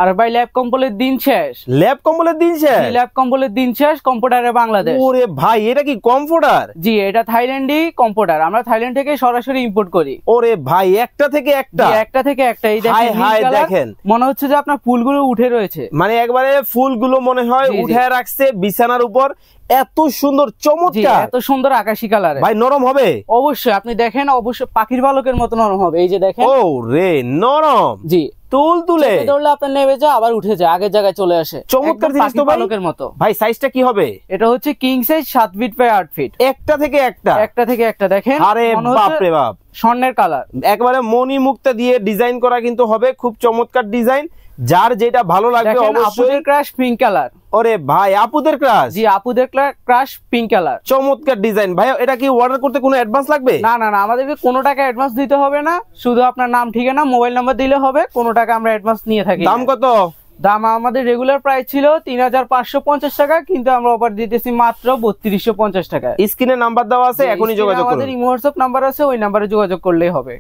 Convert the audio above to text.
আর ভাই ল্যাব কম্বলের দিন শেষ। ল্যাব কম্বলের দিন শেষ? ল্যাব কম্বলের দিন শেষ কম্পিউটারে বাংলাদেশ। ওরে ভাই এটা কি কম্পিউটার? জি এটা থাইল্যান্ডই কম্পিউটার, আমরা থাইল্যান্ড থেকে সরাসরি ইম্পোর্ট করি। ওরে ভাই একটা থেকে একটা? একটা থেকে একটা। এই দেখেন মনে হচ্ছে যে আপনার ফুলগুলো উঠে রয়েছে, মানে একবারে ফুলগুলো মনে হয় উঠে রাখছে বিছানার উপর। এত সুন্দর চমৎকার, এত সুন্দর আকাশী কালার। ভাই নরম হবে? অবশ্যই, আপনি দেখেন অবশ্যই পাখির পালকের মতো নরম হবে। এই যে দেখেন, ও রে নরম। জি তুল তুলে ধরলে আপনার নেমে যায় আবার উঠে যায়, আগের জায়গায় চলে আসে। চমৎকার জিনিস তো পালকের মতো। ভাই সাইজটা কি হবে? এটা হচ্ছে king size 7 feet by 8 feet. একটা থেকে একটা? একটা থেকে একটা। দেখেন আরে বাপ রে বাপ, স্বর্ণের কালার, একবারে মণি মুক্তা দিয়ে ডিজাইন করা কিন্তু হবে, খুব চমৎকার ডিজাইন। যার যেটা ভালো লাগবে অবশ্যই। আপুদের ক্রাশ পিঙ্ক কালার। ওরে ভাই আপুদের ক্রাশ? জি আপুদের ক্রাশ পিঙ্ক কালার। চমৎকার ডিজাইন। ভাই এটা কি অর্ডার করতে কোনো অ্যাডভান্স লাগবে? না না না, আমাদেরকে কোনো টাকা অ্যাডভান্স দিতে হবে না, শুধু আপনার নাম ঠিকানা মোবাইল নাম্বার দিলে হবে। কোনো টাকা আমরা অ্যাডভান্স নিয়ে থাকি। দাম কত? দাম আমাদের রেগুলার প্রাইস ছিল 3550 টাকা, কিন্তু আমরা অফার দিতেছি মাত্র 3250 টাকা। স্ক্রিনে নাম্বার দেওয়া আছে, এখনই যোগাযোগ করুন। আমাদের ইমো হোয়াটসঅ্যাপ নাম্বার আছে, ওই নাম্বারে যোগাযোগ করলেই হবে।